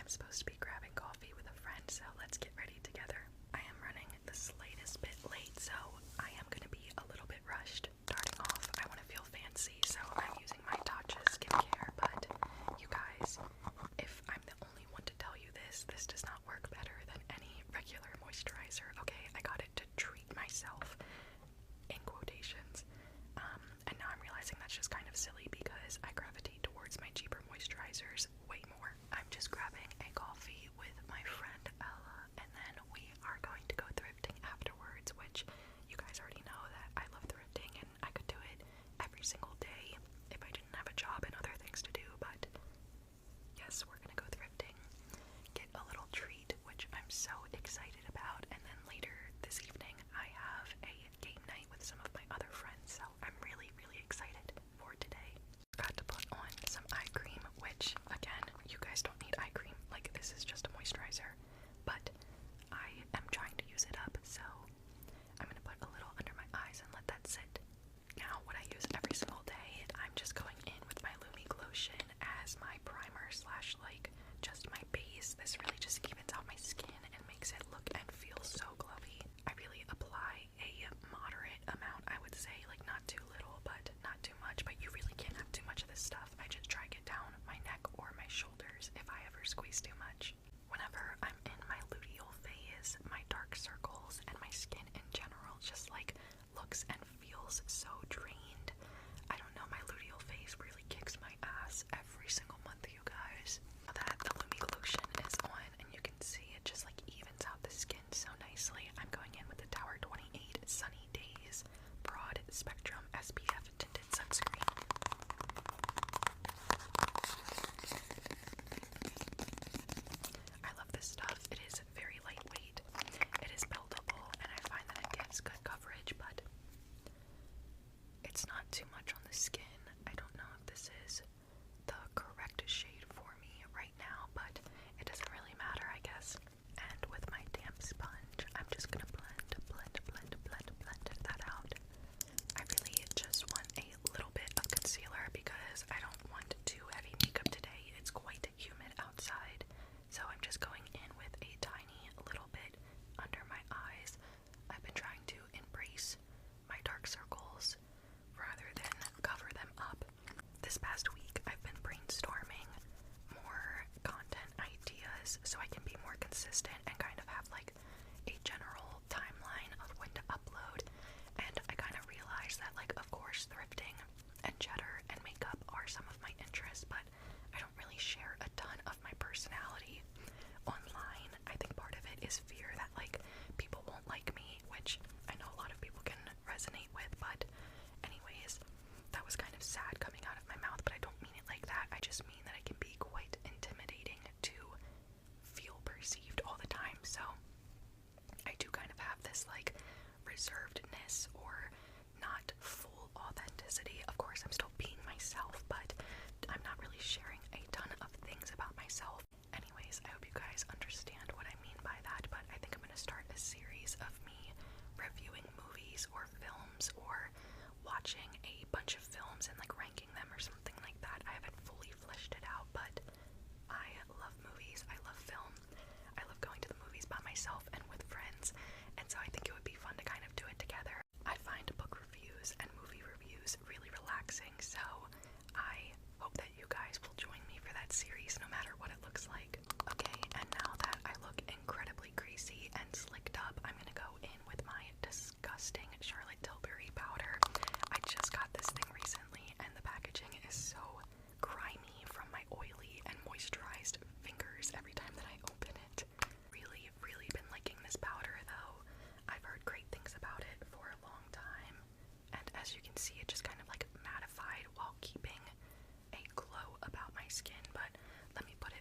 I'm supposed to be grabbing coffee with a friend, so let's get ready together. I am running the slightest bit late, so I am going to be a little bit rushed. Starting off, I want to feel fancy, so I'm using my Tatcha skincare, but you guys, if I'm the only one to tell you this does not work better than any regular moisturizer, okay? I got it to treat myself, in quotations, and now I'm realizing that's just kind of silly because I gravitate towards my cheaper moisturizers way more. I'm just grabbing a coffee with my friend Ella, and then we are going to go thrifting afterwards, which you guys already know that I love thrifting and I could do it every single day if I didn't have a job and other things to do, but yes, we're gonna go thrifting, get a little treat, which I'm so excited about, and then later this evening I have a game night with some of my other friends, so I'm really, really excited for today. Got to put on some eye cream, which, again, you guys don't need eye cream, like this is just a moisturizer, but I am trying to use it up, so I'm gonna put a little under my eyes and let that sit. Now, what I use every single day, I'm just going in with my Lumi Glotion as my primer slash, like, just my base. This really just evens out my skin and makes it look and feel so glowy. I really apply a moderate amount, I would say, like not too little, but not too much, but you really can't have too much of this stuff. I just drag it down my neck or my shoulders if I ever squeeze too much. Whenever I'm in my luteal phase, my dark circles and my skin in general just like looks and feels so drained. I don't know, my luteal phase really kicks my ass every single month, you guys. Now that the Lumi Glotion is on and you can see it just like evens out the skin so nicely, I'm going in with the Tower 28 Sunny Days Broad Spectrum SPF Tinted Sunscreen. I love this stuff. It is very lightweight. It is buildable, and I find that it gives good coverage, but it's not too much on the skin. I don't know if this is the correct shade for me right now, but it doesn't really matter, I guess. And with my damp sponge, I'm just gonna blend that out. I really just want a little bit of concealer because I don't want too heavy makeup today. It's quite humid outside, so I'm just going in with a tiny little bit under my eyes. I've been trying to embrace my dark circles rather than cover them up. This past week, I've been brainstorming more content ideas so I can be more consistent and kind of have like a general timeline of when to upload. And I kind of realized that, like, of course, thrifting and cheddar and makeup are some of my interests, but I don't really share a ton of my personality online. I think part of it is fear that, like, people won't like me, which I know a lot of people can resonate with, but anyways, that was kind of sad coming out of my mouth, but I don't mean it like that. I just mean that I can be quite intimidating to feel perceived all the time, so I do kind of have this, like, reservedness or not full authenticity. Of course, I'm still being myself, but I'm not really sharing a ton of things about myself. Anyways, I hope you guys understand what I mean by that, but I think I'm going to start a series of me reviewing movies or films or watching a bunch of films and like ranking them or something like that. I haven't fully fleshed it out, but I love movies, I love film, I love going to the movies by myself and with friends, and so I think it would be fun to kind of do it together. I find book reviews and movie reviews really relaxing, so I hope that you guys will join me for that series no matter what it looks like. Okay, and now that I look incredibly greasy and slicked up, I'm gonna go in with my disgusting Charlotte Tilbury powder. I just got this thing recently and the packaging is so grimy from my oily and moisturized fingers every time that I open it. Really, really been liking this powder though. I've heard great things about it for a long time, and as you can see, it just kind of like mattified while keeping a glow about my skin. But let me put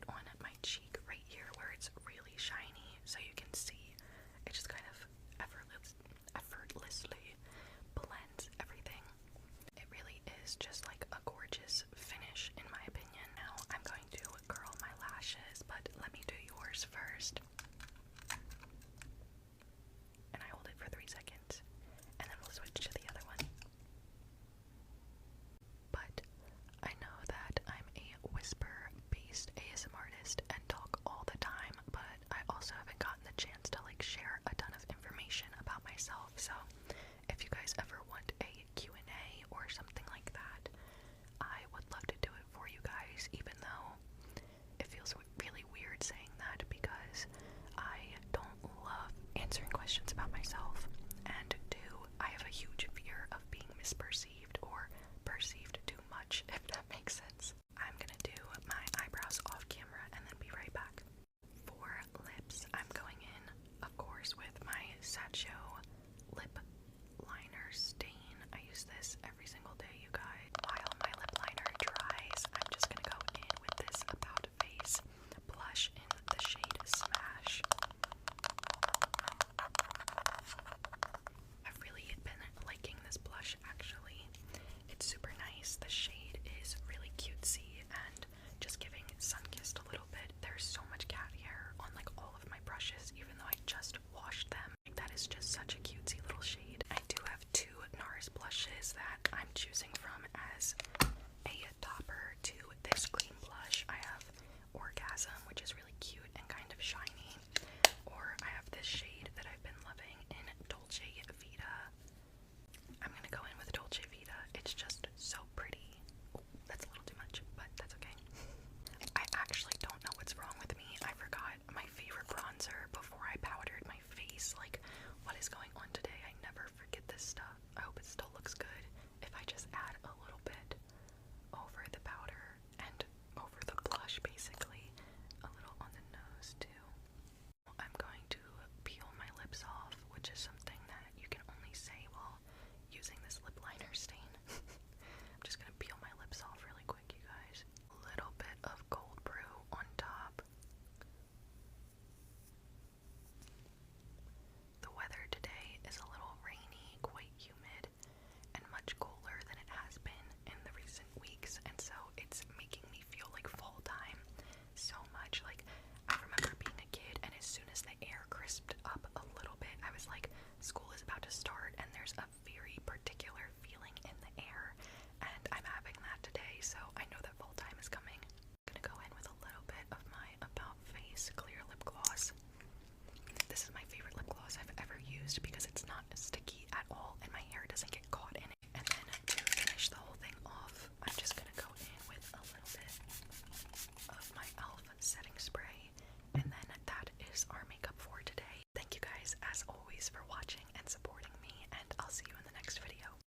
myself. So if you guys ever want a Q&A or something like that, I would love to do it for you guys, even though it feels really weird saying that because I don't love answering questions about myself, and two, I have a huge fear of being misperceived or perceived too much, if that makes sense. I'm gonna do my eyebrows off camera and then be right back. For lips, I'm going in, of course, with my Satcho lip liner stain. I use this every single day, you guys. While my lip liner dries, I'm just gonna go in with this About Face blush in the shade Smash. I've really been liking this blush, actually. It's super nice. The shade is really cutesy and just giving sun-kissed a little bit. There's so much cat hair on like all of my brushes, even though I just washed them. Like, that is just such a cutesy little shade. I do have two NARS blushes that I'm choosing from as a topper to this green blush. I have Orgasm, which is really cute and kind of shiny, or I have this shade that I've been loving in Dolce Vita. I'm gonna go in with Dolce Vita. It's just so pretty. Oh, that's a little too much, but that's okay. I actually don't know what's wrong with me. I forgot my favorite bronzer before I powdered my face. Like, what is going on today? I never forget this stuff. I hope it still looks good if I just add a little bit over the powder and over the blush, basically. A little on the nose, too. I'm going to peel my lips off, which is something that you can only say while using this lip liner stain. I'm just gonna peel my lips off really quick, you guys. A little bit of cold brew on top. The weather today is a little rainy, quite humid, and much cooler than it has been in the recent weeks, and so it's making me feel like fall time so much. Like, I remember being a kid, and as soon as the air crisped up a little bit, I was like, school is about to start, and there's a